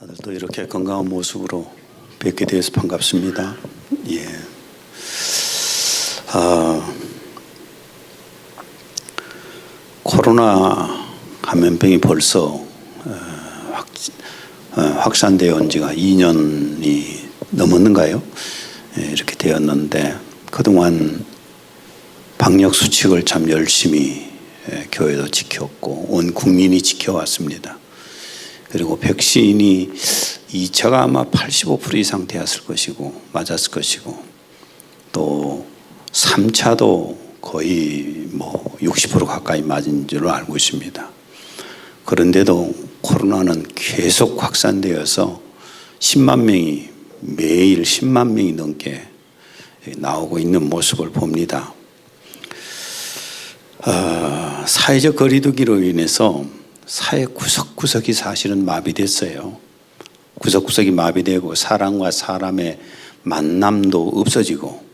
다들 또 이렇게 건강한 모습으로 뵙게 되어서 반갑습니다. 예. 코로나 감염병이 벌써 확산되어 온 지가 2년이 넘었는가요? 예, 이렇게 되었는데 그동안 방역 수칙을 참 열심히 교회도 지켰고 온 국민이 지켜왔습니다. 그리고 백신이 2차가 아마 85% 이상 되었을 것이고 맞았을 것이고 또 3차도 거의 60% 가까이 맞은 줄로 알고 있습니다. 그런데도 코로나는 계속 확산되어서 10만 명이 매일 10만 명이 넘게 나오고 있는 모습을 봅니다. 사회적 거리두기로 인해서 사회 구석구석이 사실은 마비됐어요. 구석구석이 마비되고 사람과 사람의 만남도 없어지고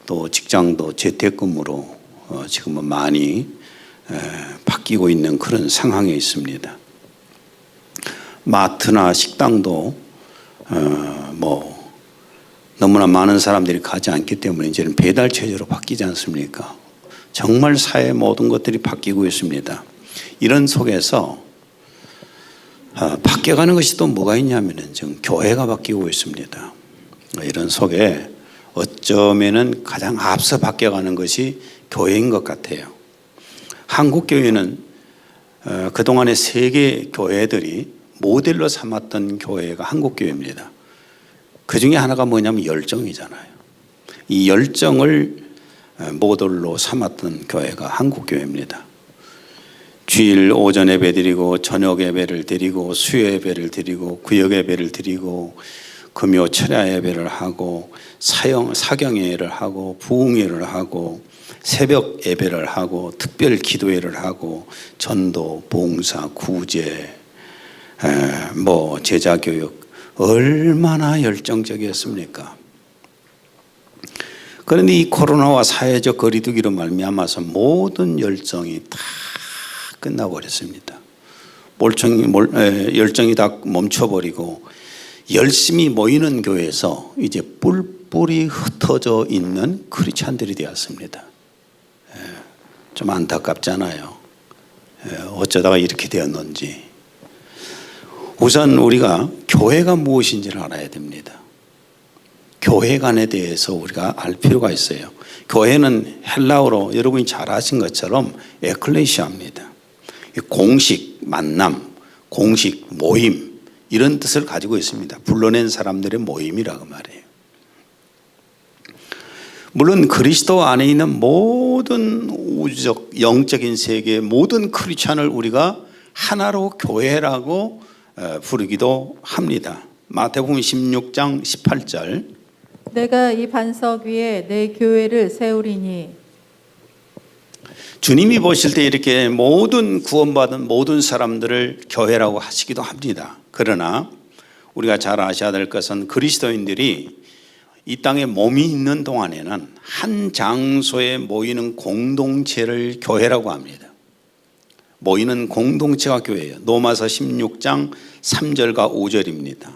또 직장도 재택근무로 지금은 많이 바뀌고 있는 그런 상황에 있습니다. 마트나 식당도 너무나 많은 사람들이 가지 않기 때문에 이제는 배달 체제로 바뀌지 않습니까? 정말 사회 모든 것들이 바뀌고 있습니다. 이런 속에서 바뀌어가는 것이 또 뭐가 있냐면은 지금 교회가 바뀌고 있습니다. 이런 속에 어쩌면은 가장 앞서 바뀌어가는 것이 교회인 것 같아요. 한국 교회는 그동안의 세계 교회들이 모델로 삼았던 교회가 한국 교회입니다. 그 중에 하나가 뭐냐면 열정이잖아요. 이 열정을 모델로 삼았던 교회가 한국 교회입니다. 주일 오전 예배 드리고 저녁 예배를 드리고 수요 예배를 드리고 구역 예배를 드리고 금요 철야 예배를 하고 사경예를 하고 부흥회를 하고 새벽 예배를 하고 특별 기도회를 하고 전도, 봉사, 구제, 제자교육 얼마나 열정적이었습니까? 그런데 이 코로나와 사회적 거리두기로 말미암아서 모든 열정이 다 끝나버렸습니다. 열정이 다 멈춰버리고 열심히 모이는 교회에서 이제 뿔뿔이 흩어져 있는 크리스찬들이 되었습니다. 좀 안타깝잖아요. 어쩌다가 이렇게 되었는지. 우선 우리가 교회가 무엇인지를 알아야 됩니다. 교회관에 대해서 우리가 알 필요가 있어요. 교회는 헬라어로 여러분이 잘 아신 것처럼 에클레시아입니다. 공식, 만남, 공식, 모임 이런 뜻을 가지고 있습니다. 불러낸 사람들의 모임이라고 말해요. 물론 그리스도 안에 있는 모든 우주적 영적인 세계의 모든 크리스찬을 우리가 하나로 교회라고 부르기도 합니다. 마태복음 16장 18절 내가 이 반석 위에 내 교회를 세우리니. 주님이 보실 때 이렇게 모든 구원받은 모든 사람들을 교회라고 하시기도 합니다. 그러나 우리가 잘 아셔야 될 것은 그리스도인들이 이 땅에 몸이 있는 동안에는 한 장소에 모이는 공동체를 교회라고 합니다. 모이는 공동체가 교회예요. 로마서 16장 3절과 5절입니다.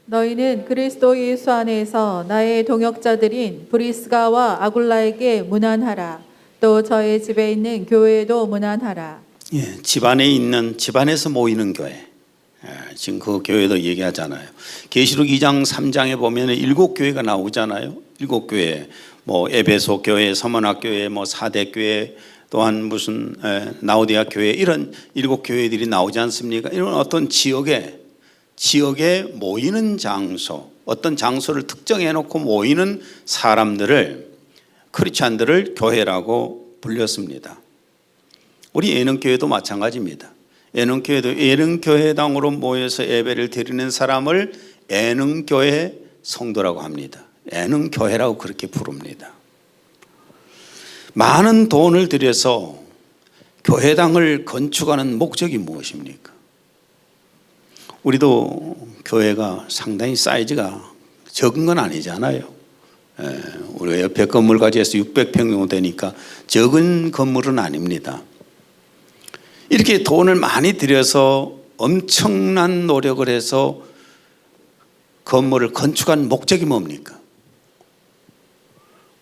너희는 그리스도 예수 안에서 나의 동역자들인 브리스가와 아굴라에게 문안하라. 또 저의 집에 있는 교회에도 문안하라. 예, 집안에서 모이는 교회. 지금 그 교회도 얘기하잖아요. 계시록 2장 3장에 보면 7교회가 나오잖아요. 7교회. 에베소 교회, 서머나 교회, 사대 교회, 또한 무슨 나우디아 교회 이런 7교회들이 나오지 않습니까? 이런 어떤 지역에 모이는 장소, 어떤 장소를 특정해 놓고 모이는 사람들을 크리스찬들을 교회라고 불렸습니다. 우리 예능교회도 마찬가지입니다. 예능교회당으로 모여서 예배를 드리는 사람을 예능교회 성도라고 합니다. 예능교회라고 그렇게 부릅니다. 많은 돈을 들여서 교회당을 건축하는 목적이 무엇입니까? 우리도 교회가 상당히 사이즈가 적은 건 아니잖아요. 우리가 옆에 건물까지 해서 600평 정도 되니까 적은 건물은 아닙니다. 이렇게 돈을 많이 들여서 엄청난 노력을 해서 건물을 건축한 목적이 뭡니까?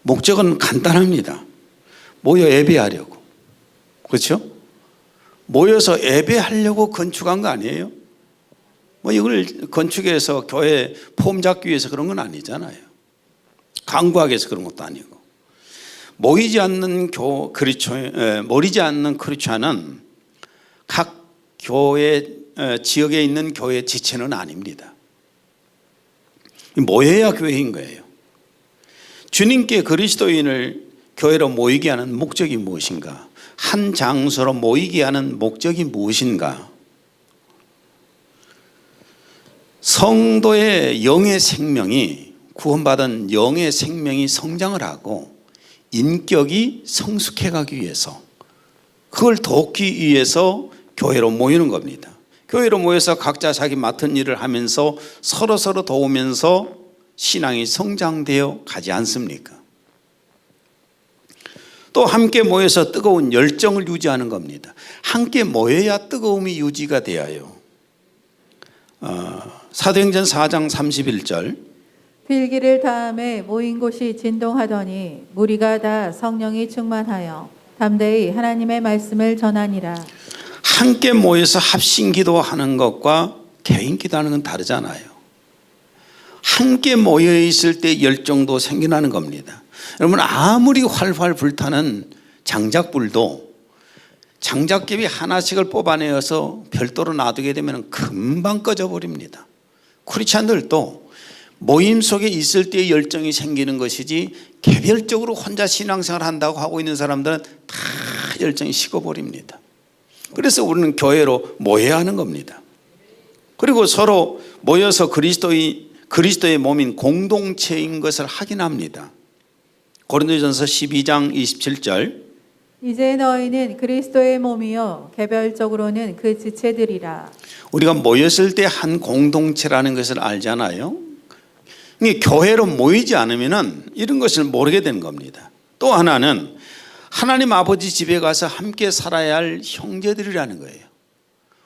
목적은 간단합니다. 모여 예배하려고. 그렇죠? 모여서 예배하려고 건축한 거 아니에요? 뭐 이걸 건축해서 교회 폼 잡기 위해서 그런 건 아니잖아요. 강구하기 위해서 그런 것도 아니고. 모이지 않는 크리스찬은 각 교회 지역에 있는 교회 지체는 아닙니다. 모여야 교회인 거예요. 주님께 그리스도인을 교회로 모이게 하는 목적이 무엇인가? 한 장소로 모이게 하는 목적이 무엇인가? 성도의 영의 생명이, 구원받은 영의 생명이 성장을 하고 인격이 성숙해 가기 위해서, 그걸 돕기 위해서 교회로 모이는 겁니다. 교회로 모여서 각자 자기 맡은 일을 하면서 서로 도우면서 신앙이 성장되어 가지 않습니까? 또 함께 모여서 뜨거운 열정을 유지하는 겁니다. 함께 모여야 뜨거움이 유지가 되어요. 사도행전 4장 31절, 필기를 다음에 모인 곳이 진동하더니 무리가 다 성령이 충만하여 담대히 하나님의 말씀을 전하니라. 함께 모여서 합심 기도하는 것과 개인 기도하는 건 다르잖아요. 함께 모여 있을 때 열정도 생겨나는 겁니다. 여러분, 아무리 활활 불타는 장작불도 장작개비 하나씩을 뽑아내어서 별도로 놔두게 되면 금방 꺼져버립니다. 크리스찬들도 모임 속에 있을 때 열정이 생기는 것이지, 개별적으로 혼자 신앙생활 한다고 하고 있는 사람들은 다 열정이 식어버립니다. 그래서 우리는 교회로 모여야 하는 겁니다. 그리고 서로 모여서 그리스도의 몸인 공동체인 것을 확인합니다. 고린도전서 12장 27절, 이제 너희는 그리스도의 몸이요 개별적으로는 그 지체들이라. 우리가 모였을 때 한 공동체라는 것을 알잖아요. 교회로 모이지 않으면 이런 것을 모르게 되는 겁니다. 또 하나는 하나님 아버지 집에 가서 함께 살아야 할 형제들이라는 거예요.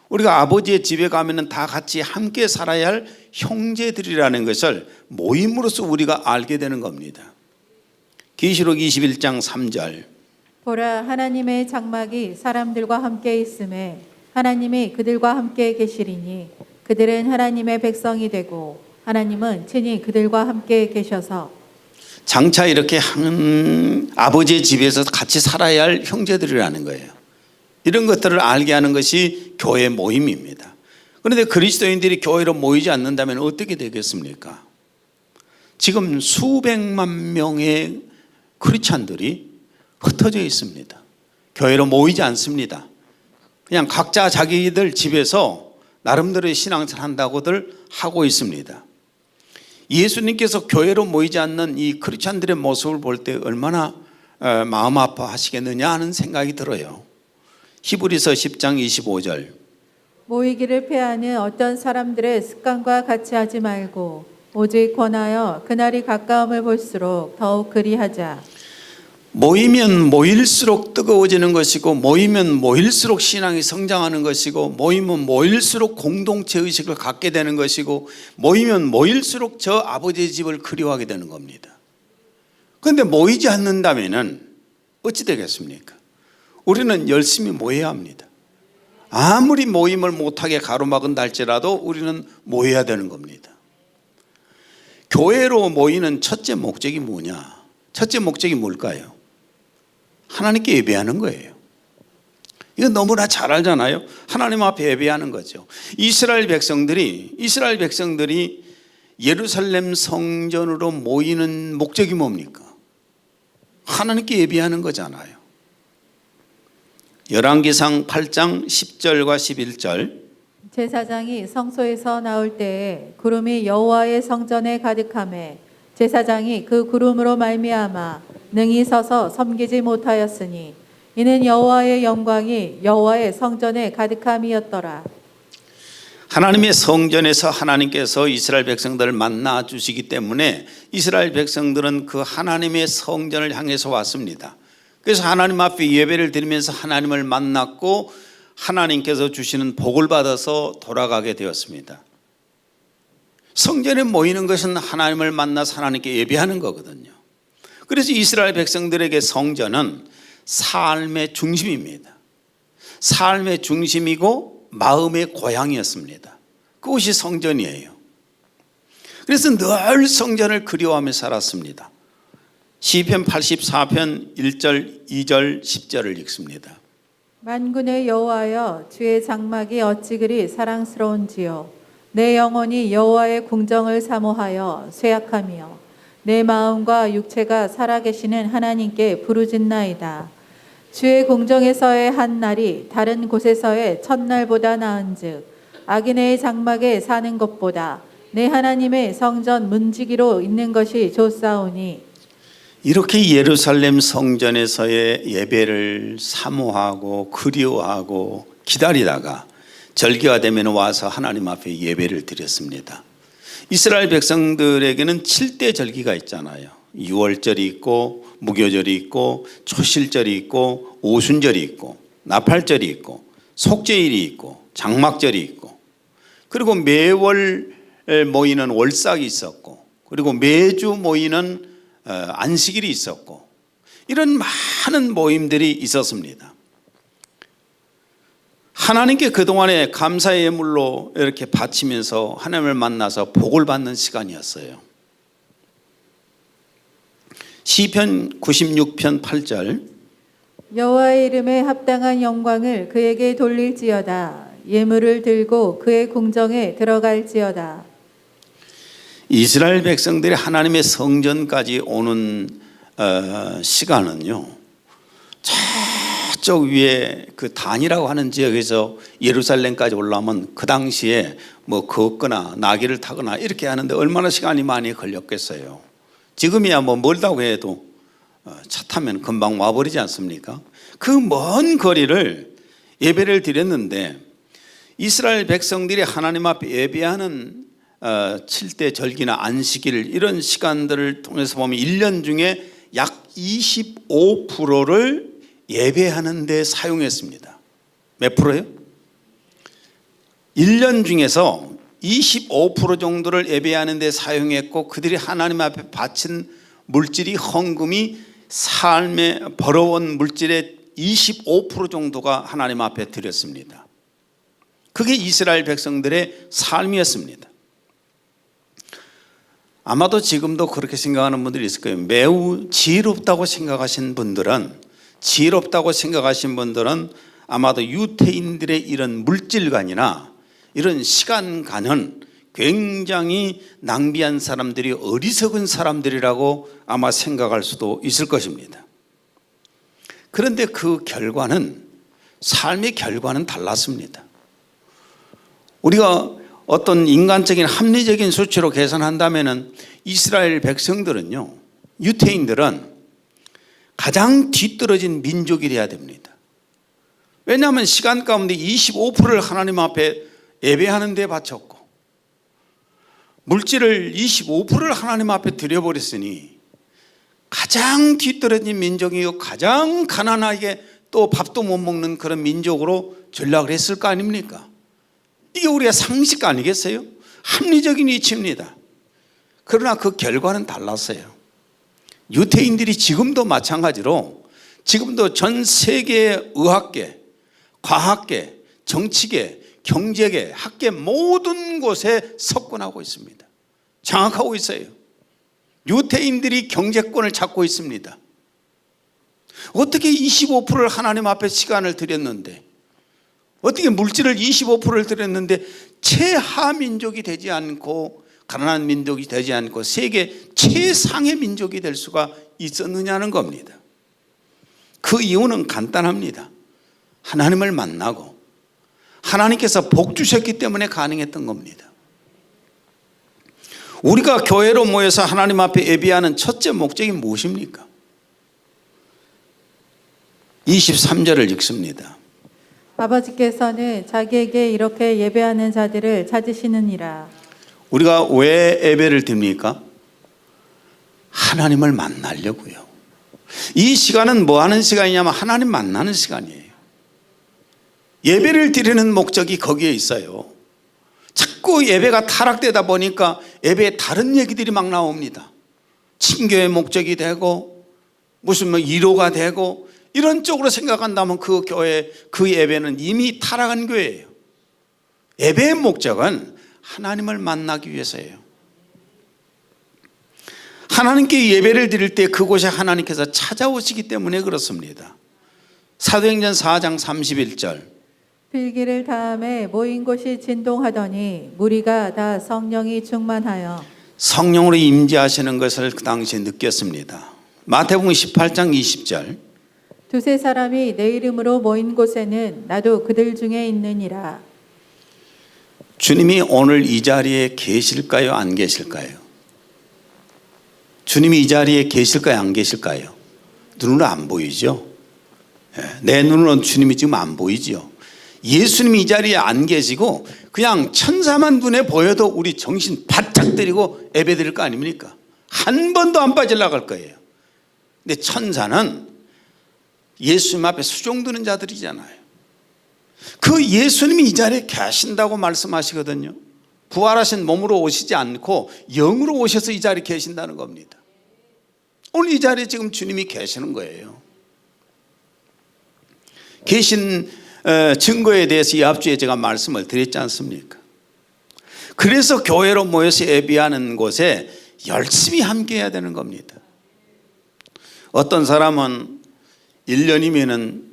우리가 아버지의 집에 가면 다 같이 함께 살아야 할 형제들이라는 것을 모임으로써 우리가 알게 되는 겁니다. 계시록 21장 3절, 보라, 하나님의 장막이 사람들과 함께 있음에 하나님이 그들과 함께 계시리니 그들은 하나님의 백성이 되고 하나님은 친히 그들과 함께 계셔서. 장차 이렇게 아버지의 집에서 같이 살아야 할 형제들이라는 거예요. 이런 것들을 알게 하는 것이 교회 모임입니다. 그런데 그리스도인들이 교회로 모이지 않는다면 어떻게 되겠습니까? 지금 수백만 명의 크리스찬들이 흩어져 있습니다. 교회로 모이지 않습니다. 그냥 각자 자기들 집에서 나름대로의 신앙생활 한다고들 하고 있습니다. 예수님께서 교회로 모이지 않는 이 크리스찬들의 모습을 볼 때 얼마나 마음 아파하시겠느냐 하는 생각이 들어요. 히브리서 10장 25절, 모이기를 패하는 어떤 사람들의 습관과 같이 하지 말고 오직 권하여 그날이 가까움을 볼수록 더욱 그리하자. 모이면 모일수록 뜨거워지는 것이고, 모이면 모일수록 신앙이 성장하는 것이고, 모이면 모일수록 공동체 의식을 갖게 되는 것이고, 모이면 모일수록 저 아버지의 집을 그리워하게 되는 겁니다. 그런데 모이지 않는다면 어찌 되겠습니까? 우리는 열심히 모여야 합니다. 아무리 모임을 못하게 가로막은다 할지라도 우리는 모여야 되는 겁니다. 교회로 모이는 첫째 목적이 뭐냐? 첫째 목적이 뭘까요? 하나님께 예배하는 거예요. 이건 너무나 잘 알잖아요. 하나님 앞에 예배하는 거죠. 이스라엘 백성들이 예루살렘 성전으로 모이는 목적이 뭡니까? 하나님께 예배하는 거잖아요. 열왕기상 8장 10절과 11절, 제사장이 성소에서 나올 때에 구름이 여호와의 성전에 가득하매 제사장이 그 구름으로 말미암아 능히 서서 섬기지 못하였으니 이는 여호와의 영광이 여호와의 성전에 가득함이었더라. 하나님의 성전에서 하나님께서 이스라엘 백성들을 만나 주시기 때문에 이스라엘 백성들은 그 하나님의 성전을 향해서 왔습니다. 그래서 하나님 앞에 예배를 드리면서 하나님을 만났고 하나님께서 주시는 복을 받아서 돌아가게 되었습니다. 성전에 모이는 것은 하나님을 만나서 하나님께 예배하는 거거든요. 그래서 이스라엘 백성들에게 성전은 삶의 중심입니다. 삶의 중심이고 마음의 고향이었습니다. 그것이 성전이에요. 그래서 늘 성전을 그리워하며 살았습니다. 시편 84편 1절, 2절, 10절을 읽습니다. 만군의 여호와여, 주의 장막이 어찌 그리 사랑스러운지요. 내 영혼이 여호와의 궁정을 사모하여 쇠약하며 내 마음과 육체가 살아계시는 하나님께 부르짖나이다. 주의 궁정에서의 한 날이 다른 곳에서의 첫날보다 나은즉 악인의 장막에 사는 것보다 내 하나님의 성전 문지기로 있는 것이 좋사오니. 이렇게 예루살렘 성전에서의 예배를 사모하고 그리워하고 기다리다가 절기가 되면 와서 하나님 앞에 예배를 드렸습니다. 이스라엘 백성들에게는 7대 절기가 있잖아요. 6월절이 있고 무교절이 있고 초실절이 있고 오순절이 있고 나팔절이 있고 속죄일이 있고 장막절이 있고, 그리고 매월 모이는 월삭이 있었고, 그리고 매주 모이는 안식일이 있었고, 이런 많은 모임들이 있었습니다. 하나님께 그동안에 감사의 예물로 이렇게 바치면서 하나님을 만나서 복을 받는 시간이었어요. 시편 96편 8절, 여호와의 이름에 합당한 영광을 그에게 돌릴지어다. 예물을 들고 그의 궁정에 들어갈지어다. 이스라엘 백성들이 하나님의 성전까지 오는 시간은요, 저쪽 위에 그 단이라고 하는 지역에서 예루살렘까지 올라오면 그 당시에 뭐 걷거나 나귀를 타거나 이렇게 하는데 얼마나 시간이 많이 걸렸겠어요. 지금이야 뭐 멀다고 해도 차 타면 금방 와버리지 않습니까? 그 먼 거리를 예배를 드렸는데, 이스라엘 백성들이 하나님 앞에 예배하는 7대 절기나 안식일 이런 시간들을 통해서 보면 1년 중에 약 25%를 예배하는 데 사용했습니다. 몇 프로예요? 1년 중에서 25% 정도를 예배하는 데 사용했고, 그들이 하나님 앞에 바친 물질이 헌금이 삶의 벌어온 물질의 25% 정도가 하나님 앞에 드렸습니다. 그게 이스라엘 백성들의 삶이었습니다. 아마도 지금도 그렇게 생각하는 분들이 있을 거예요. 매우 지혜롭다고 생각하신 분들은 아마도 유태인들의 이런 물질관이나 이런 시간관은 굉장히 낭비한 사람들이 어리석은 사람들이라고 아마 생각할 수도 있을 것입니다. 그런데 그 결과는, 삶의 결과는 달랐습니다. 우리가 어떤 인간적인 합리적인 수치로 계산한다면 이스라엘 백성들은요, 유태인들은 가장 뒤떨어진 민족이라야 됩니다. 왜냐하면 시간 가운데 25%를 하나님 앞에 예배하는 데 바쳤고, 물질을 25%를 하나님 앞에 드려버렸으니 가장 뒤떨어진 민족이고 가장 가난하게 또 밥도 못 먹는 그런 민족으로 전락을 했을 거 아닙니까? 이게 우리가 상식 아니겠어요? 합리적인 이치입니다. 그러나 그 결과는 달랐어요. 유태인들이 지금도 마찬가지로 지금도 전 세계의 의학계, 과학계, 정치계, 경제계, 학계 모든 곳에 석권하고 있습니다. 장악하고 있어요. 유태인들이 경제권을 잡고 있습니다. 어떻게 25%를 하나님 앞에 시간을 드렸는데, 어떻게 물질을 25%를 드렸는데 최하민족이 되지 않고 가난한 민족이 되지 않고 세계 최상의 민족이 될 수가 있었느냐는 겁니다. 그 이유는 간단합니다. 하나님을 만나고 하나님께서 복 주셨기 때문에 가능했던 겁니다. 우리가 교회로 모여서 하나님 앞에 예배하는 첫째 목적이 무엇입니까? 23절을 읽습니다. 아버지께서는 자기에게 이렇게 예배하는 자들을 찾으시느니라. 우리가 왜 예배를 드립니까? 하나님을 만나려고요. 이 시간은 뭐 하는 시간이냐면 하나님 만나는 시간이에요. 예배를 드리는 목적이 거기에 있어요. 자꾸 예배가 타락되다 보니까 예배에 다른 얘기들이 막 나옵니다. 친교의 목적이 되고 무슨 뭐 위로가 되고 이런 쪽으로 생각한다면 그 교회, 그 예배는 이미 타락한 교회예요. 예배의 목적은 하나님을 만나기 위해서예요. 하나님께 예배를 드릴 때 그곳에 하나님께서 찾아오시기 때문에 그렇습니다. 사도행전 4장 31절. 필기를 다음에 모인 곳이 진동하더니 무리가 다 성령이 충만하여 성령으로 임재하시는 것을 그 당시에 느꼈습니다. 마태복음 18장 20절. 두세 사람이 내 이름으로 모인 곳에는 나도 그들 중에 있느니라. 주님이 오늘 이 자리에 계실까요? 안 계실까요? 주님이 이 자리에 계실까요? 안 계실까요? 눈으로 안 보이죠? 내 눈으로는 주님이 지금 안 보이죠? 예수님이 이 자리에 안 계시고 그냥 천사만 눈에 보여도 우리 정신 바짝 들이고 예배 드릴 거 아닙니까? 한 번도 안 빠져나갈 거예요. 근데 천사는 예수님 앞에 수종드는 자들이잖아요. 그 예수님이 이 자리에 계신다고 말씀하시거든요. 부활하신 몸으로 오시지 않고 영으로 오셔서 이 자리에 계신다는 겁니다. 오늘 이 자리에 지금 주님이 계시는 거예요. 계신 증거에 대해서 이 앞주에 제가 말씀을 드렸지 않습니까? 그래서 교회로 모여서 예배하는 곳에 열심히 함께 해야 되는 겁니다. 어떤 사람은 1년이면은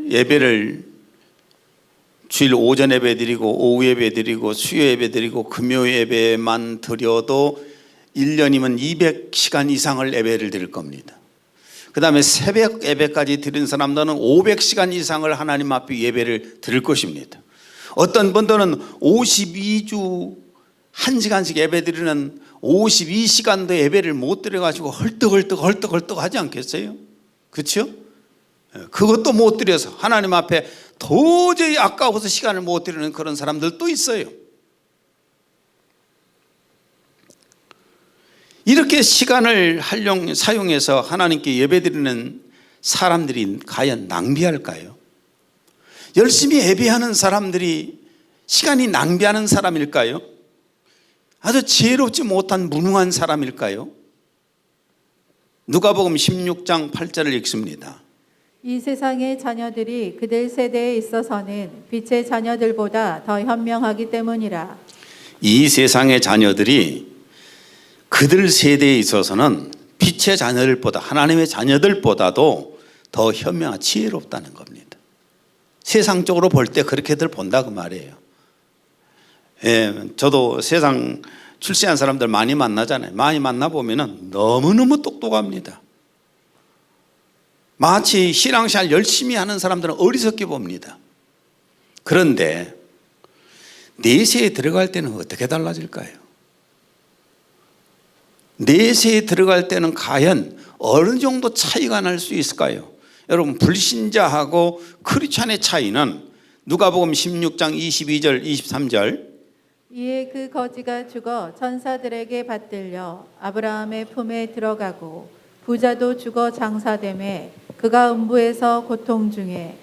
예배를 주일 오전 예배 드리고 오후 예배 드리고 수요 예배 드리고 금요 예배만 드려도 1년이면 200시간 이상을 예배를 드릴 겁니다. 그 다음에 새벽 예배까지 드린 사람들은 500시간 이상을 하나님 앞에 예배를 드릴 것입니다. 어떤 분들은 52주 1시간씩 예배 드리는 52시간도 예배를 못 드려가지고 헐떡헐떡 하지 않겠어요? 그렇죠? 그것도 못 드려서 하나님 앞에 도저히 아까워서 시간을 못 드리는 그런 사람들도 있어요. 이렇게 시간을 사용해서 하나님께 예배드리는 사람들이 과연 낭비할까요? 열심히 예배하는 사람들이 시간이 낭비하는 사람일까요? 아주 지혜롭지 못한 무능한 사람일까요? 누가복음 16장 8절을 읽습니다. 이 세상의 자녀들이 그들 세대에 있어서는 빛의 자녀들보다 더 현명하기 때문이라. 이 세상의 자녀들이 그들 세대에 있어서는 빛의 자녀들보다 하나님의 자녀들보다도 더 현명하고 지혜롭다는 겁니다. 세상적으로 볼 때 그렇게들 본다 그 말이에요. 저도 세상 출세한 사람들 많이 만나잖아요. 많이 만나보면 너무너무 똑똑합니다. 마치 신앙생활 열심히 하는 사람들은 어리석게 봅니다. 그런데 내세에 들어갈 때는 어떻게 달라질까요? 내세에 들어갈 때는 과연 어느 정도 차이가 날 수 있을까요? 여러분, 불신자하고 크리스찬의 차이는 누가복음 16장 22절 23절. 이에 그 거지가 죽어 천사들에게 받들려 아브라함의 품에 들어가고 부자도 죽어 장사되매 그가 음부에서 고통 중에.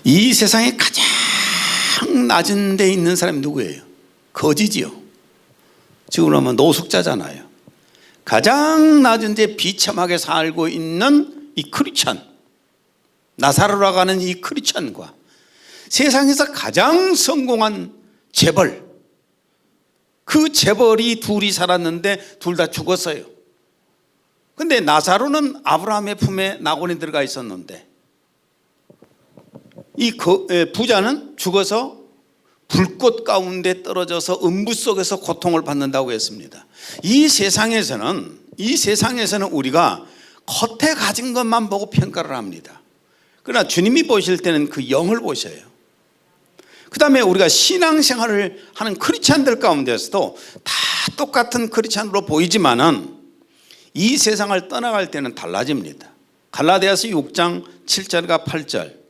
이 세상에 가장 낮은 데 있는 사람이 누구예요? 거지지요. 지금 하면 노숙자잖아요. 가장 낮은 데 비참하게 살고 있는 이 크리스찬, 나사로라고 하는 이 크리스찬과 세상에서 가장 성공한 재벌, 그 재벌이 둘이 살았는데 둘 다 죽었어요. 근데 나사로는 아브라함의 품에 낙원에 들어가 있었는데 이 부자는 죽어서 불꽃 가운데 떨어져서 음부 속에서 고통을 받는다고 했습니다. 이 세상에서는 우리가 겉에 가진 것만 보고 평가를 합니다. 그러나 주님이 보실 때는 그 영을 보셔요. 그 다음에 우리가 신앙생활을 하는 크리스찬들 가운데서도 다 똑같은 크리스찬으로 보이지만은 이 세상을 떠나갈 때는 달라집니다. 갈라디아서 6장 7절과 8절.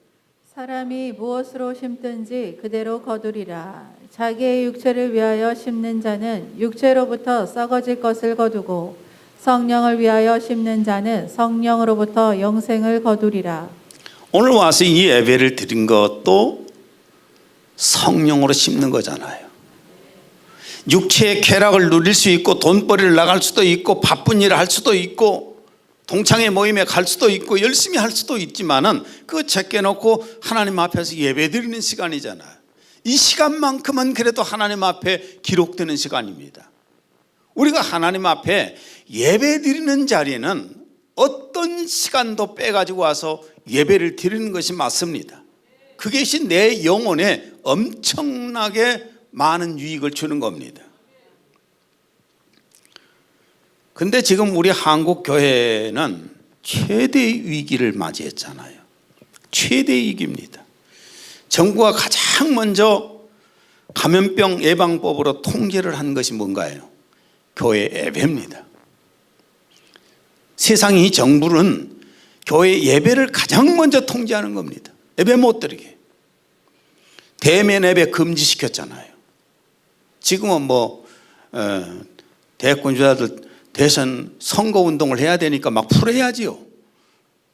사람이 무엇으로 심든지 그대로 거두리라. 자기의 육체를 위하여 심는 자는 육체로부터 썩어질 것을 거두고 성령을 위하여 심는 자는 성령으로부터 영생을 거두리라. 오늘 와서 이 예배를 드린 것도 성령으로 심는 거잖아요. 육체의 쾌락을 누릴 수 있고 돈벌이를 나갈 수도 있고 바쁜 일을 할 수도 있고 동창회 모임에 갈 수도 있고 열심히 할 수도 있지만은 그거 제껴놓고 하나님 앞에서 예배드리는 시간이잖아요. 이 시간만큼은 그래도 하나님 앞에 기록되는 시간입니다. 우리가 하나님 앞에 예배드리는 자리는 어떤 시간도 빼가지고 와서 예배를 드리는 것이 맞습니다. 그것이 내 영혼에 엄청나게 많은 유익을 주는 겁니다. 근데 지금 우리 한국 교회는 최대의 위기를 맞이했잖아요. 최대의 위기입니다. 정부가 가장 먼저 감염병 예방법으로 통제를 한 것이 뭔가요? 교회 예배입니다. 세상이 정부는 교회 예배를 가장 먼저 통제하는 겁니다. 예배 못 드리게. 대면 예배 금지시켰잖아요. 지금은 대권 주자들 대선 선거운동을 해야 되니까 막 풀어야지요.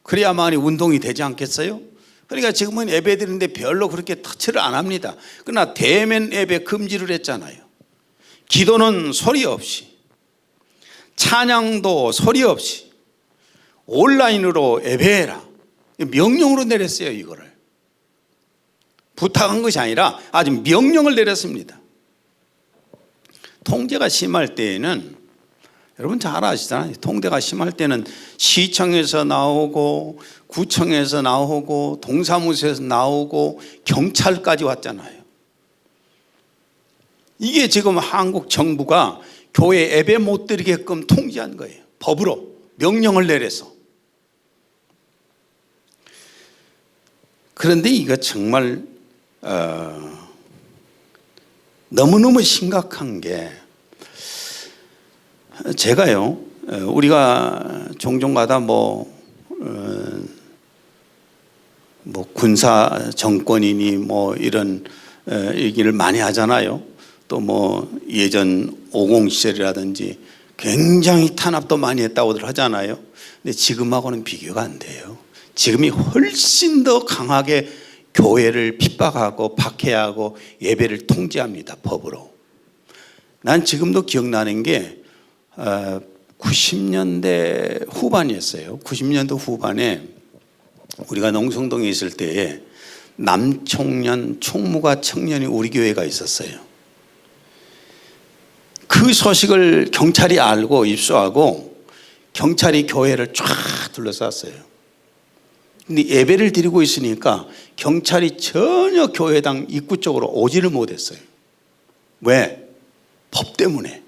그래야만이 운동이 되지 않겠어요? 그러니까 지금은 예배 드리는데 별로 그렇게 터치를 안 합니다. 그러나 대면 예배 금지를 했잖아요. 기도는 소리 없이, 찬양도 소리 없이 온라인으로 예배해라. 명령으로 내렸어요. 이거를 부탁한 것이 아니라 아주 명령을 내렸습니다. 통제가 심할 때에는 여러분 잘 아시잖아요. 통제가 심할 때는 시청에서 나오고 구청에서 나오고 동사무소에서 나오고 경찰까지 왔잖아요. 이게 지금 한국 정부가 교회 예배 못 드리게끔 통제한 거예요. 법으로 명령을 내려서. 그런데 이거 정말 너무너무 심각한 게 제가요, 우리가 종종 가다 군사 정권이니 이런 얘기를 많이 하잖아요. 또 예전 50 시절이라든지 굉장히 탄압도 많이 했다고들 하잖아요. 근데 지금하고는 비교가 안 돼요. 지금이 훨씬 더 강하게 교회를 핍박하고 박해하고 예배를 통제합니다. 법으로. 난 지금도 기억나는 게 90년대 후반이었어요. 90년대 후반에 우리가 농성동에 있을 때에 남청년 총무과 청년이 우리 교회가 있었어요. 그 소식을 경찰이 알고 입수하고 경찰이 교회를 쫙 둘러쌌어요. 근데 예배를 드리고 있으니까 경찰이 전혀 교회당 입구 쪽으로 오지를 못했어요. 왜? 법 때문에.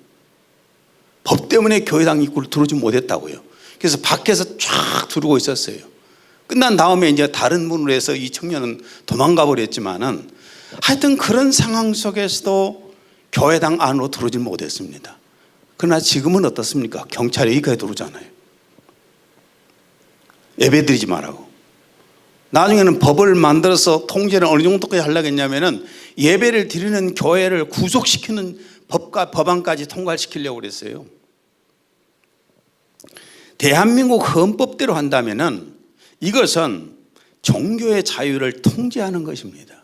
법 때문에 교회당 입구를 들어오지 못했다고요. 그래서 밖에서 쫙 두르고 있었어요. 끝난 다음에 이제 다른 문으로 해서 이 청년은 도망가 버렸지만은 하여튼 그런 상황 속에서도 교회당 안으로 들어오지 못했습니다. 그러나 지금은 어떻습니까? 경찰이 여기까지 들어오잖아요. 예배 드리지 말라고. 나중에는 법을 만들어서 통제를 어느 정도까지 하려고 했냐면은 예배를 드리는 교회를 구속시키는 법안까지 통과시키려고 그랬어요. 대한민국 헌법대로 한다면은 이것은 종교의 자유를 통제하는 것입니다.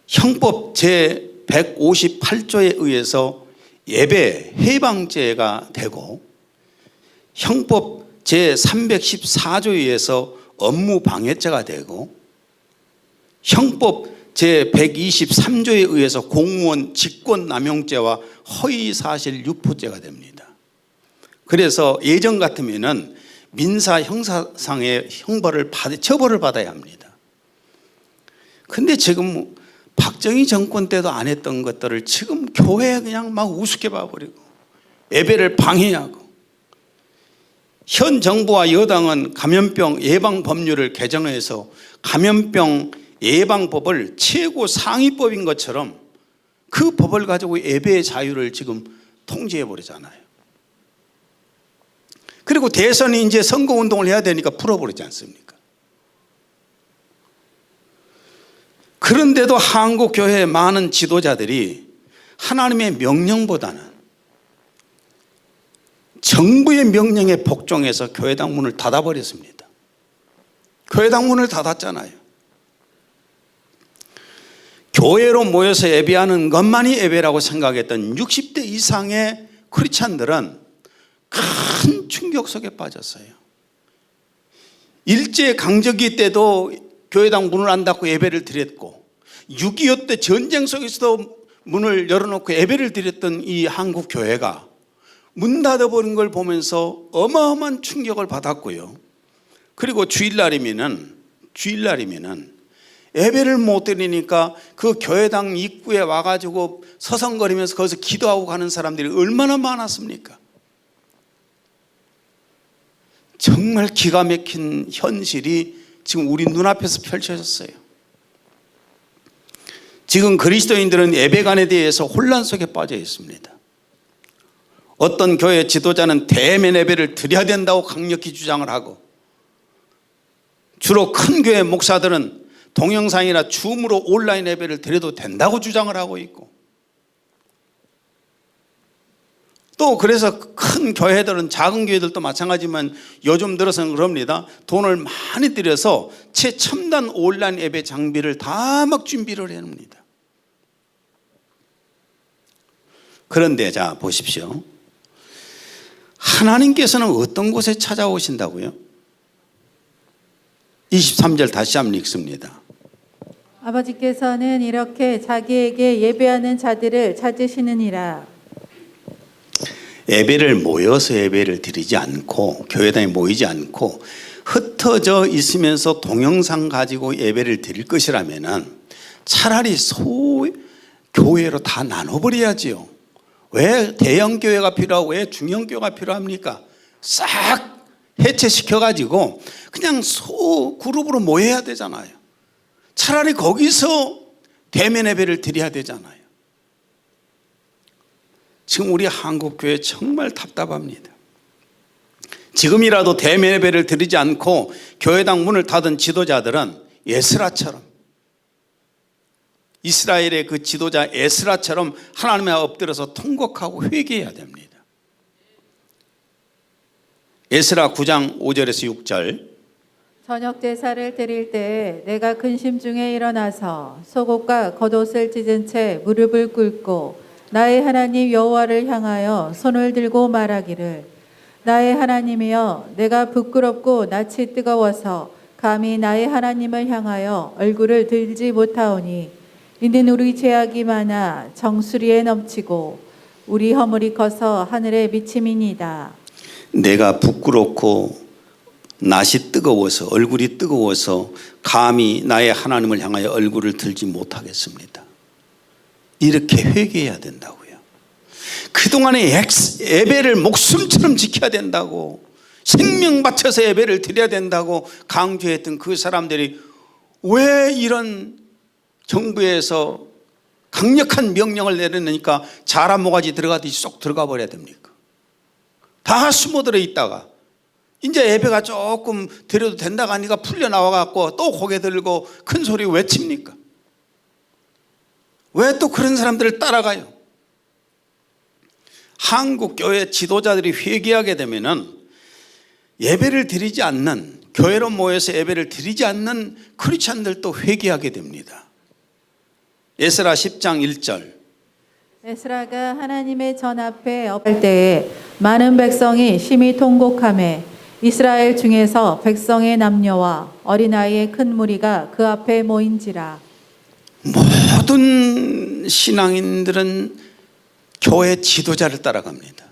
형법 제158조에 의해서 예배 해방죄가 되고 형법 제314조에 의해서 업무 방해죄가 되고 형법 제123조에 의해서 공무원 직권남용죄와 허위사실 유포죄가 됩니다. 그래서 예전 같으면은 민사 형사상의 처벌을 받아야 합니다. 근데 지금 박정희 정권 때도 안 했던 것들을 지금 교회에 그냥 막 우습게 봐버리고 예배를 방해하고, 현 정부와 여당은 감염병 예방 법률을 개정해서 감염병 예방법을 최고 상위법인 것처럼 그 법을 가지고 예배의 자유를 지금 통제해 버리잖아요. 그리고 대선이 이제 선거운동을 해야 되니까 풀어버리지 않습니까? 그런데도 한국 교회의 많은 지도자들이 하나님의 명령보다는 정부의 명령에 복종해서 교회당 문을 닫아버렸습니다. 교회당 문을 닫았잖아요. 교회로 모여서 예배하는 것만이 예배라고 생각했던 60대 이상의 크리스찬들은 큰 충격 속에 빠졌어요. 일제강점기 때도 교회당 문을 안 닫고 예배를 드렸고 6.25 때 전쟁 속에서도 문을 열어놓고 예배를 드렸던 이 한국 교회가 문 닫아버린 걸 보면서 어마어마한 충격을 받았고요. 그리고 주일날이면은 예배를 못 드리니까 그 교회당 입구에 와가지고 서성거리면서 거기서 기도하고 가는 사람들이 얼마나 많았습니까? 정말 기가 막힌 현실이 지금 우리 눈앞에서 펼쳐졌어요. 지금 그리스도인들은 예배관에 대해서 혼란 속에 빠져 있습니다. 어떤 교회 지도자는 대면 예배를 드려야 된다고 강력히 주장을 하고, 주로 큰 교회 목사들은 동영상이나 줌으로 온라인 예배를 드려도 된다고 주장을 하고 있고, 또 그래서 큰 교회들은 작은 교회들도 마찬가지지만 요즘 들어서는 그럽니다. 돈을 많이 들여서 최첨단 온라인 예배 장비를 다 막 준비를 해놓습니다. 그런데 자 보십시오. 하나님께서는 어떤 곳에 찾아오신다고요? 23절 다시 한번 읽습니다. 아버지께서는 이렇게 자기에게 예배하는 자들을 찾으시느니라. 예배를 모여서 예배를 드리지 않고 교회당에 모이지 않고 흩어져 있으면서 동영상 가지고 예배를 드릴 것이라면은 차라리 교회로 다 나눠버려야지요. 왜 대형 교회가 필요하고 왜 중형 교회가 필요합니까? 싹 해체시켜 가지고 그냥 그룹으로 모여야 되잖아요. 차라리 거기서 대면 예배를 드려야 되잖아요. 지금 우리 한국교회 정말 답답합니다. 지금이라도 대면 예배를 드리지 않고 교회당 문을 닫은 지도자들은 에스라처럼, 이스라엘의 그 지도자 에스라처럼 하나님에 엎드려서 통곡하고 회개해야 됩니다. 에스라 9장 5절에서 6절. 저녁 제사를 드릴 때에 내가 근심 중에 일어나서 속옷과 겉옷을 찢은 채 무릎을 꿇고 나의 하나님 여호와를 향하여 손을 들고 말하기를, 나의 하나님이여, 내가 부끄럽고 낯이 뜨거워서 감히 나의 하나님을 향하여 얼굴을 들지 못하오니 이는 우리 죄악이 많아 정수리에 넘치고 우리 허물이 커서 하늘에 미침이니이다. 내가 부끄럽고 낯이 뜨거워서 얼굴이 뜨거워서 감히 나의 하나님을 향하여 얼굴을 들지 못하겠습니다. 이렇게 회개해야 된다고요. 그동안에 예배를 목숨처럼 지켜야 된다고, 생명 바쳐서 예배를 드려야 된다고 강조했던 그 사람들이 왜 이런 정부에서 강력한 명령을 내리니까 자란 모가지 들어가듯이 쏙 들어가 버려야 됩니까? 다 숨어들어 있다가 이제 예배가 조금 드려도 된다고 하니까 풀려나와갖고 또 고개 들고 큰 소리 외칩니까? 왜 또 그런 사람들을 따라가요? 한국 교회 지도자들이 회개하게 되면은 예배를 드리지 않는, 교회로 모여서 예배를 드리지 않는 크리스찬들도 회개하게 됩니다. 에스라 10장 1절. 에스라가 하나님의 전 앞에 엎을 때에 많은 백성이 심히 통곡하매 이스라엘 중에서 백성의 남녀와 어린아이의 큰 무리가 그 앞에 모인지라. 모든 신앙인들은 교회 지도자를 따라갑니다.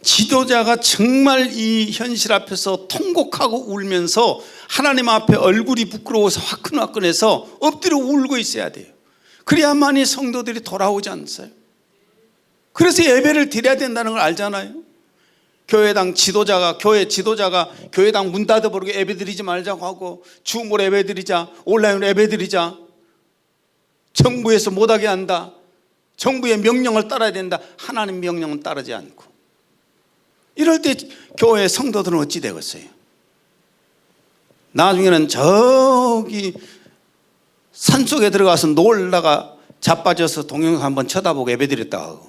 지도자가 정말 이 현실 앞에서 통곡하고 울면서 하나님 앞에 얼굴이 부끄러워서 화끈화끈해서 엎드려 울고 있어야 돼요. 그래야만이 성도들이 돌아오지 않어요. 그래서 예배를 드려야 된다는 걸 알잖아요. 교회 지도자가 교회당 문 닫아버리고 예배 드리지 말자고 하고, 줌으로 예배 드리자, 온라인으로 예배 드리자, 정부에서 못하게 한다, 정부의 명령을 따라야 된다, 하나님 명령은 따르지 않고, 이럴 때 교회 성도들은 어찌 되겠어요? 나중에는 저기 산속에 들어가서 놀다가 자빠져서 동영상 한번 쳐다보고 예배드렸다 하고,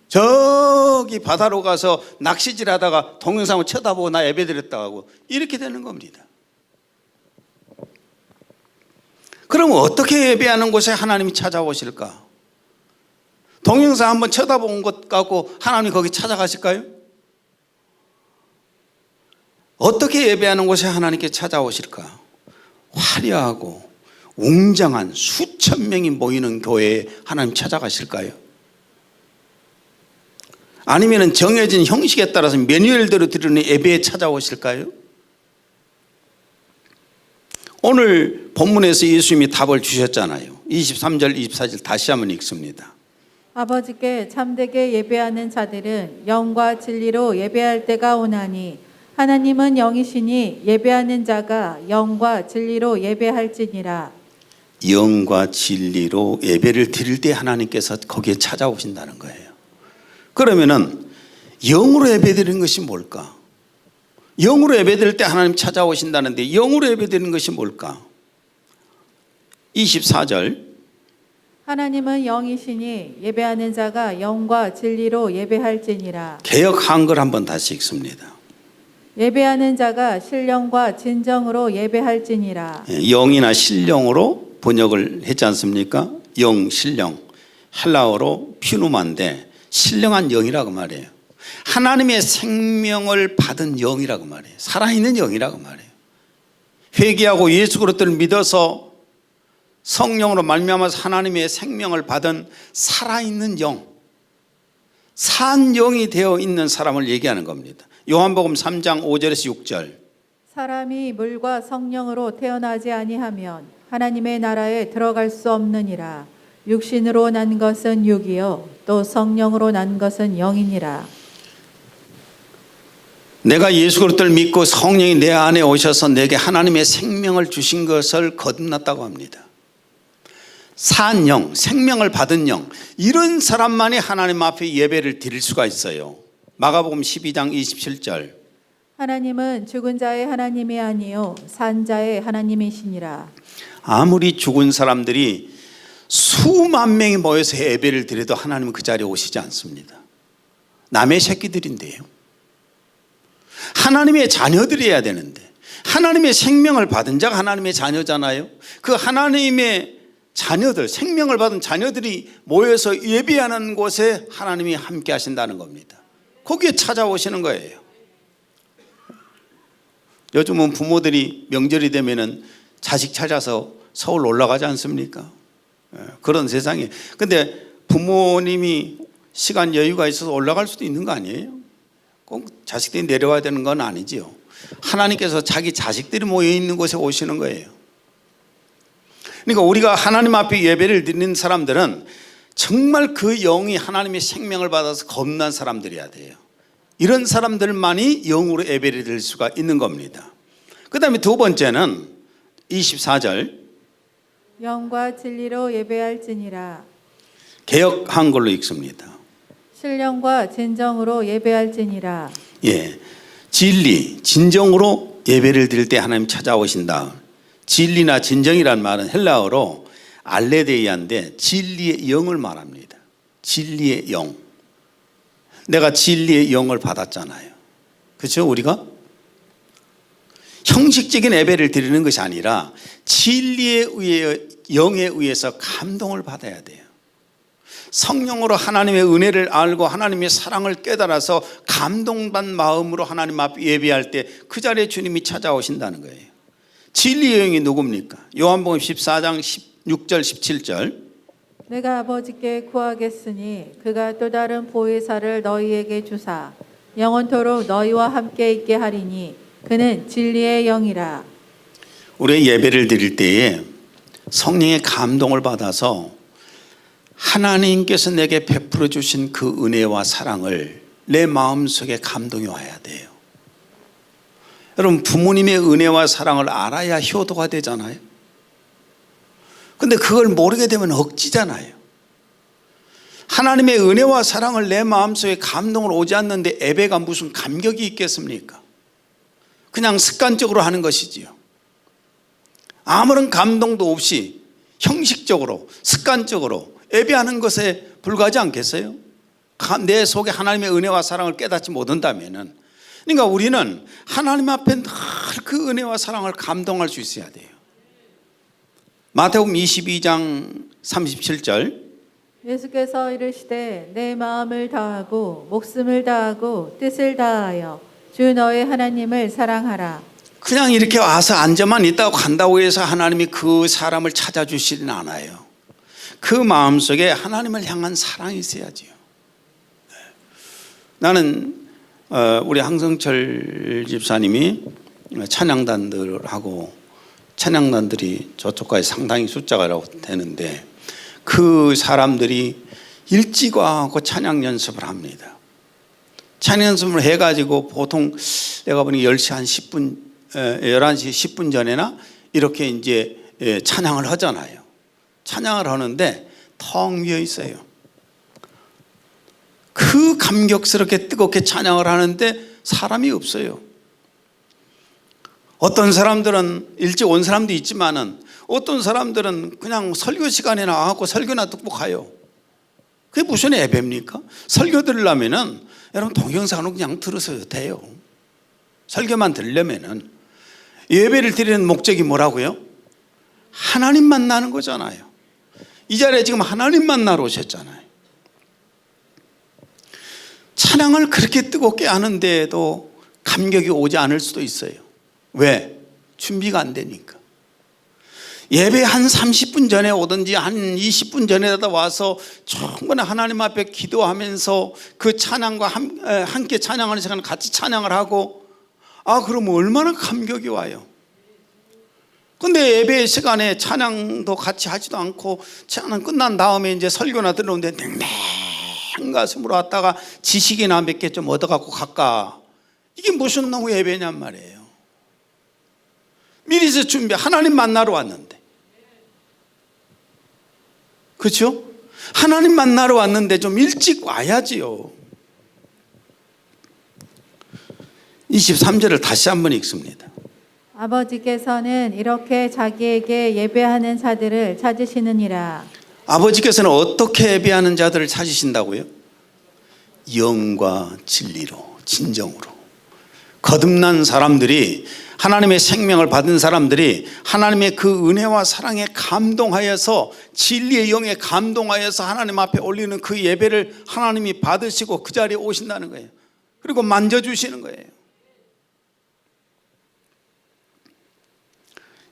저기 바다로 가서 낚시질 하다가 동영상을 쳐다보고 나 예배드렸다 하고, 이렇게 되는 겁니다. 그럼 어떻게 예배하는 곳에 하나님이 찾아오실까? 동영상 한번 쳐다본 것 갖고 하나님이 거기 찾아가실까요? 어떻게 예배하는 곳에 하나님께 찾아오실까? 화려하고 웅장한 수천 명이 모이는 교회에 하나님 찾아가실까요? 아니면 정해진 형식에 따라서 매뉴얼대로 드리는 예배에 찾아오실까요? 오늘 본문에서 예수님이 답을 주셨잖아요. 23절 24절 다시 한번 읽습니다. 아버지께 참되게 예배하는 자들은 영과 진리로 예배할 때가 오나니 하나님은 영이시니 예배하는 자가 영과 진리로 예배할지니라. 영과 진리로 예배를 드릴 때 하나님께서 거기에 찾아오신다는 거예요. 그러면은 영으로 예배드리는 것이 뭘까? 영으로 예배드릴 때 하나님 찾아오신다는데 영으로 예배드리는 것이 뭘까? 24절 하나님은 영이시니 예배하는 자가 영과 진리로 예배할지니라. 개역 한글 한번 다시 읽습니다. 예배하는 자가 신령과 진정으로 예배할지니라. 영이나 신령으로 번역을 했지 않습니까? 영, 신령. 헬라어로 퓨누마인데 신령한 영이라고 말해요. 하나님의 생명을 받은 영이라고 말해요. 살아있는 영이라고 말해요. 회개하고 예수 그리스도를 믿어서 성령으로 말미암아서 하나님의 생명을 받은 살아있는 영, 산 영이 되어 있는 사람을 얘기하는 겁니다. 요한복음 3장 5절에서 6절. 사람이 물과 성령으로 태어나지 아니하면 하나님의 나라에 들어갈 수 없느니라. 육신으로 난 것은 육이요 또 성령으로 난 것은 영이니라. 내가 예수 그리스도를 믿고 성령이 내 안에 오셔서 내게 하나님의 생명을 주신 것을 거듭났다고 합니다. 산 영, 생명을 받은 영, 이런 사람만이 하나님 앞에 예배를 드릴 수가 있어요. 마가복음 12장 27절. 하나님은 죽은 자의 하나님이 아니요 산 자의 하나님이시니라. 아무리 죽은 사람들이 수만 명이 모여서 예배를 드려도 하나님은 그 자리에 오시지 않습니다. 남의 새끼들인데요. 하나님의 자녀들이어야 되는데, 하나님의 생명을 받은 자가 하나님의 자녀잖아요. 그 하나님의 자녀들, 생명을 받은 자녀들이 모여서 예배하는 곳에 하나님이 함께 하신다는 겁니다. 거기에 찾아오시는 거예요. 요즘은 부모들이 명절이 되면은 자식 찾아서 서울 올라가지 않습니까? 그런 세상에. 근데 부모님이 시간 여유가 있어서 올라갈 수도 있는 거 아니에요? 꼭 자식들이 내려와야 되는 건 아니지요. 하나님께서 자기 자식들이 모여 있는 곳에 오시는 거예요. 그러니까 우리가 하나님 앞에 예배를 드리는 사람들은 정말 그 영이 하나님의 생명을 받아서 겁난 사람들이어야 돼요. 이런 사람들만이 영으로 예배를 드릴 수가 있는 겁니다. 그 다음에 두 번째는 24절. 영과 진리로 예배할지니라. 개역 한글로 읽습니다. 신령과 진정으로 예배할지니라. 예, 진리, 진정으로 예배를 드릴 때 하나님 찾아오신다. 진리나 진정이란 말은 헬라어로 알레데이아인데 진리의 영을 말합니다. 진리의 영. 내가 진리의 영을 받았잖아요. 그렇죠? 우리가 형식적인 예배를 드리는 것이 아니라 진리에 의해, 영에 의해서 감동을 받아야 돼요. 성령으로 하나님의 은혜를 알고 하나님의 사랑을 깨달아서 감동받은 마음으로 하나님 앞에 예배할 때 그 자리에 주님이 찾아오신다는 거예요. 진리의 영이 누굽니까? 요한복음 14장 16절 17절. 내가 아버지께 구하겠으니 그가 또 다른 보혜사를 너희에게 주사 영원토록 너희와 함께 있게 하리니 그는 진리의 영이라. 우리의 예배를 드릴 때에 성령의 감동을 받아서 하나님께서 내게 베풀어 주신 그 은혜와 사랑을 내 마음속에 감동이 와야 돼요. 여러분, 부모님의 은혜와 사랑을 알아야 효도가 되잖아요. 근데 그걸 모르게 되면 억지잖아요. 하나님의 은혜와 사랑을 내 마음속에 감동을 오지 않는데 예배가 무슨 감격이 있겠습니까? 그냥 습관적으로 하는 것이지요. 아무런 감동도 없이 형식적으로 습관적으로 예배하는 것에 불과하지 않겠어요? 내 속에 하나님의 은혜와 사랑을 깨닫지 못한다면은. 그러니까 우리는 하나님 앞에 늘 그 은혜와 사랑을 감동할 수 있어야 돼요. 마태복음 22장 37절 예수께서 이르시되 내 마음을 다하고 목숨을 다하고 뜻을 다하여 주 너의 하나님을 사랑하라. 그냥 이렇게 와서 앉아만 있다고 간다고 해서 하나님이 그 사람을 찾아주시진 않아요. 그 마음속에 하나님을 향한 사랑이 있어야지요. 나는 우리 항성철 집사님이 찬양단들하고 찬양단들이 저쪽까지 상당히 숫자가 되는데 그 사람들이 일찍 와서 찬양 연습을 합니다. 찬양 연습을 해가지고 보통 내가 보니 10시 한 10분, 11시 10분 전에나 이렇게 이제 찬양을 하잖아요. 찬양을 하는데 텅 비어 있어요. 그 감격스럽게 뜨겁게 찬양을 하는데 사람이 없어요. 어떤 사람들은 일찍 온 사람도 있지만은 어떤 사람들은 그냥 설교 시간에 나와서 설교나 듣고 가요. 그게 무슨 예배입니까? 설교 들으려면은 여러분 동영상으로 그냥 들으셔도 돼요. 설교만 들으려면은 예배를 드리는 목적이 뭐라고요? 하나님 만나는 거잖아요. 이 자리에 지금 하나님 만나러 오셨잖아요. 찬양을 그렇게 뜨겁게 하는데도 감격이 오지 않을 수도 있어요. 왜? 준비가 안 되니까. 예배 한 30분 전에 오든지 한 20분 전에라도 와서 충분히 하나님 앞에 기도하면서 그 찬양과 함께 찬양하는 시간 같이 찬양을 하고 그러면 얼마나 감격이 와요. 근데 예배 시간에 찬양도 같이 하지도 않고 찬양 끝난 다음에 이제 설교나 들어오는데 냉랭한 가슴으로 왔다가 지식이나 몇 개 좀 얻어갖고 갈까. 이게 무슨 놈의 예배냔 말이에요. 미리서 준비, 하나님 만나러 왔는데. 그렇죠? 하나님 만나러 왔는데 좀 일찍 와야지요. 23절을 다시 한번 읽습니다. 아버지께서는 이렇게 자기에게 예배하는 자들을 찾으시느니라. 아버지께서는 어떻게 예배하는 자들을 찾으신다고요? 영과 진리로, 진정으로. 거듭난 사람들이, 하나님의 생명을 받은 사람들이 하나님의 그 은혜와 사랑에 감동하여서, 진리의 영에 감동하여서 하나님 앞에 올리는 그 예배를 하나님이 받으시고 그 자리에 오신다는 거예요. 그리고 만져주시는 거예요.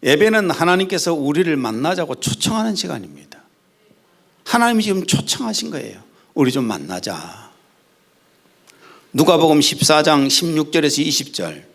예배는 하나님께서 우리를 만나자고 초청하는 시간입니다. 하나님이 지금 초청하신 거예요. 우리 좀 만나자. 누가복음 14장 16절에서 20절.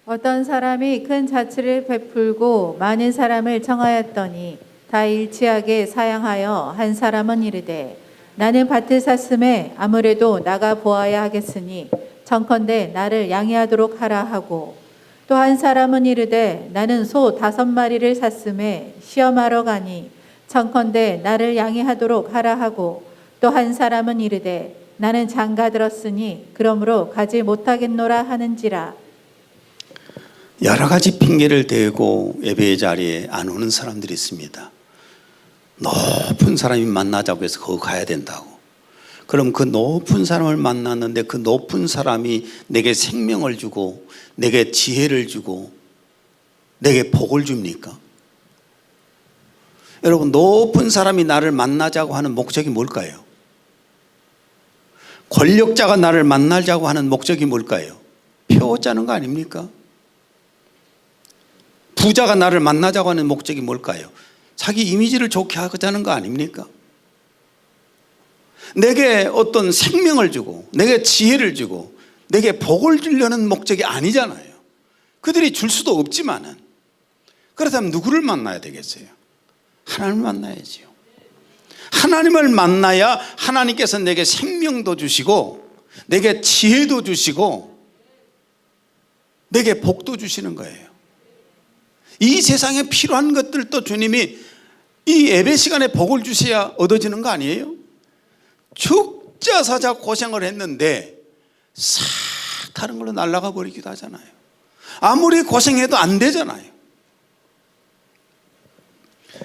어떤 사람이 큰 자치를 베풀고 많은 사람을 청하였더니 다 일치하게 사양하여 한 사람은 이르되 나는 밭을 샀음에 아무래도 나가 보아야 하겠으니 청컨대 나를 양해하도록 하라 하고, 또 한 사람은 이르되 나는 소 5마리를 샀음에 시험하러 가니 청컨대 나를 양해하도록 하라 하고, 또 한 사람은 이르되 나는 장가 들었으니 그러므로 가지 못하겠노라 하는지라. 여러 가지 핑계를 대고 예배의 자리에 안 오는 사람들이 있습니다. 높은 사람이 만나자고 해서 거기 가야 된다고. 그럼 그 높은 사람을 만났는데 그 높은 사람이 내게 생명을 주고 내게 지혜를 주고 내게 복을 줍니까? 여러분, 높은 사람이 나를 만나자고 하는 목적이 뭘까요? 권력자가 나를 만나자고 하는 목적이 뭘까요? 표 짜는 거 아닙니까? 부자가 나를 만나자고 하는 목적이 뭘까요? 자기 이미지를 좋게 하자는 거 아닙니까? 내게 어떤 생명을 주고 내게 지혜를 주고 내게 복을 주려는 목적이 아니잖아요. 그들이 줄 수도 없지만은, 그렇다면 누구를 만나야 되겠어요? 하나님을 만나야지요. 하나님을 만나야 하나님께서 내게 생명도 주시고 내게 지혜도 주시고 내게 복도 주시는 거예요. 이 세상에 필요한 것들도 주님이 이 예배 시간에 복을 주셔야 얻어지는 거 아니에요? 죽자 사자 고생을 했는데 싹 다른 걸로 날아가 버리기도 하잖아요. 아무리 고생해도 안 되잖아요.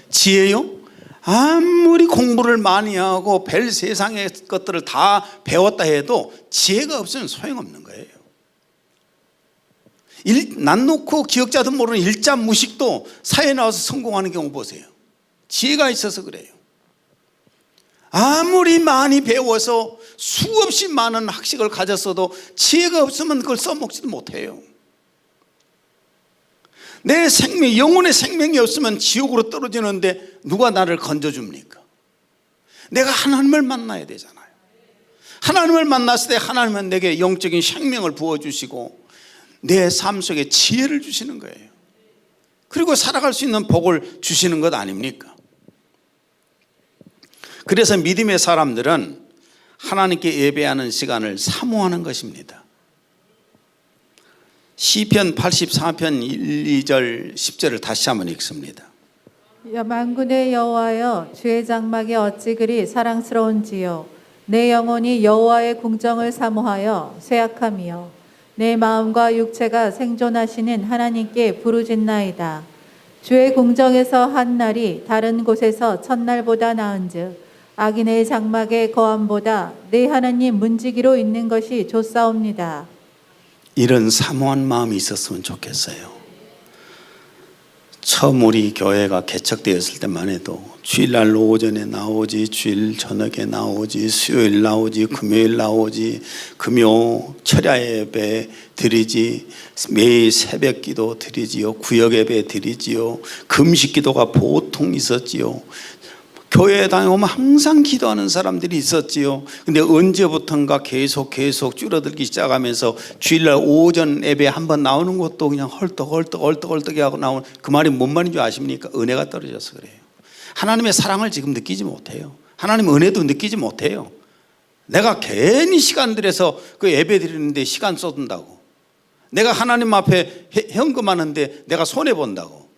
지혜요? 아무리 공부를 많이 하고 별 세상의 것들을 다 배웠다 해도 지혜가 없으면 소용없는 거예요. 난 놓고 기억자도 모르는 일자 무식도 사회에 나와서 성공하는 경우 보세요. 지혜가 있어서 그래요. 아무리 많이 배워서 수없이 많은 학식을 가졌어도 지혜가 없으면 그걸 써먹지도 못해요. 내 생명, 영혼의 생명이 없으면 지옥으로 떨어지는데 누가 나를 건져줍니까? 내가 하나님을 만나야 되잖아요. 하나님을 만났을 때 하나님은 내게 영적인 생명을 부어주시고 내 삶 속에 지혜를 주시는 거예요. 그리고 살아갈 수 있는 복을 주시는 것 아닙니까? 그래서 믿음의 사람들은 하나님께 예배하는 시간을 사모하는 것입니다. 시편 84편 1, 2절 10절을 다시 한번 읽습니다. 만군의 여호와여, 주의 장막이 어찌 그리 사랑스러운지요. 내 영혼이 여호와의 궁정을 사모하여 쇠약함이요. 내 마음과 육체가 생존하시는 하나님께 부르짖나이다. 주의 궁정에서 한 날이 다른 곳에서 첫날보다 나은즉 악인의 장막의 거함보다 내 하나님 문지기로 있는 것이 좋사옵니다. 이런 사모한 마음이 있었으면 좋겠어요. 처음 우리 교회가 개척되었을 때만 해도 주일날 오전에 나오지, 주일 저녁에 나오지, 수요일 나오지, 금요일 나오지, 금요 철야 예배 드리지, 매일 새벽 기도 드리지요, 구역 예배 드리지요, 금식 기도가 보통 있었지요. 교회에 다녀오면 항상 기도하는 사람들이 있었지요. 근데 언제부턴가 계속 줄어들기 시작하면서 주일날 오전 예배 한번 나오는 것도 그냥 헐떡 하고 나오는, 그 말이 뭔 말인 줄 아십니까? 은혜가 떨어져서 그래요. 하나님의 사랑을 지금 느끼지 못해요. 하나님의 은혜도 느끼지 못해요. 내가 괜히 시간 들여서 그 예배 드리는데 시간 쏟는다고, 내가 하나님 앞에 헌금하는데 내가 손해본다고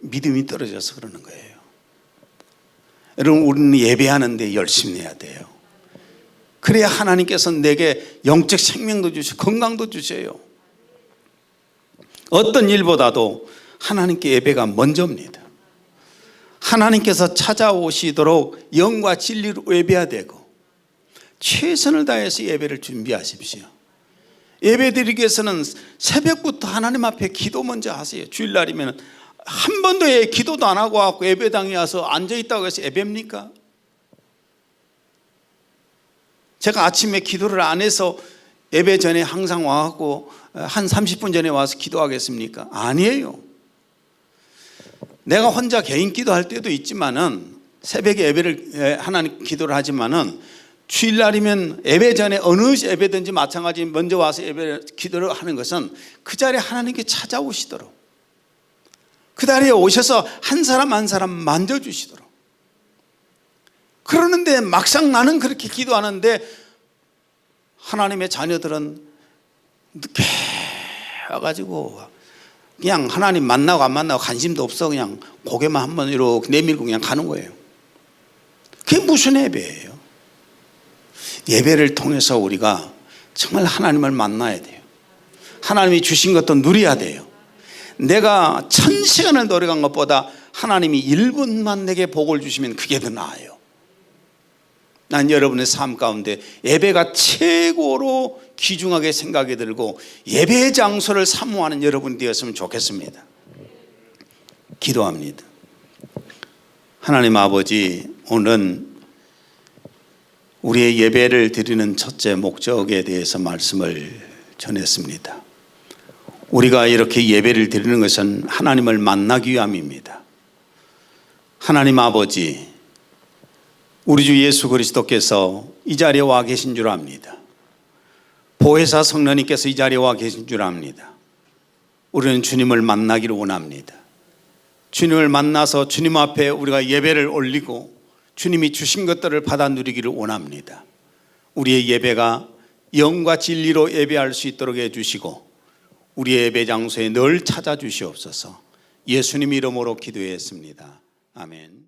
믿음이 떨어져서 그러는 거예요. 여러분, 우리는 예배하는데 열심히 해야 돼요. 그래야 하나님께서 내게 영적 생명도 주시고 건강도 주셔요. 어떤 일보다도 하나님께 예배가 먼저입니다. 하나님께서 찾아오시도록 영과 진리로 예배해야 되고 최선을 다해서 예배를 준비하십시오. 예배 드리기 위해서는 새벽부터 하나님 앞에 기도 먼저 하세요. 주일날이면 한 번도 기도도 안 하고 와서 예배당에 와서 앉아있다고 해서 예배입니까? 제가 아침에 기도를 안 해서 예배 전에 항상 와갖고 한 30분 전에 와서 기도하겠습니까? 아니에요. 내가 혼자 개인 기도할 때도 있지만은, 새벽에 예배를 하나님 기도를 하지만은, 주일날이면 예배 전에 어느 예배든지 마찬가지 먼저 와서 예배 기도를 하는 것은 그 자리에 하나님께 찾아오시도록, 그 자리에 오셔서 한 사람 한 사람 만져주시도록. 그러는데 막상 나는 그렇게 기도하는데 하나님의 자녀들은 늦게 와가지고 그냥 하나님 만나고 안 만나고 관심도 없어, 그냥 고개만 한번 이렇게 내밀고 그냥 가는 거예요. 그게 무슨 예배예요? 예배를 통해서 우리가 정말 하나님을 만나야 돼요. 하나님이 주신 것도 누려야 돼요. 내가 1000시간을 노력한 것보다 하나님이 1분만 내게 복을 주시면 그게 더 나아요. 난 여러분의 삶 가운데 예배가 최고로 귀중하게 생각이 들고 예배의 장소를 사모하는 여러분이 되었으면 좋겠습니다. 기도합니다. 하나님 아버지, 오늘은 우리의 예배를 드리는 첫째 목적에 대해서 말씀을 전했습니다. 우리가 이렇게 예배를 드리는 것은 하나님을 만나기 위함입니다. 하나님 아버지, 우리 주 예수 그리스도께서 이 자리에 와 계신 줄 압니다. 보혜사 성령님께서 이 자리에 와 계신 줄 압니다. 우리는 주님을 만나기를 원합니다. 주님을 만나서 주님 앞에 우리가 예배를 올리고 주님이 주신 것들을 받아 누리기를 원합니다. 우리의 예배가 영과 진리로 예배할 수 있도록 해주시고 우리의 예배 장소에 늘 찾아주시옵소서. 예수님 이름으로 기도했습니다. 아멘.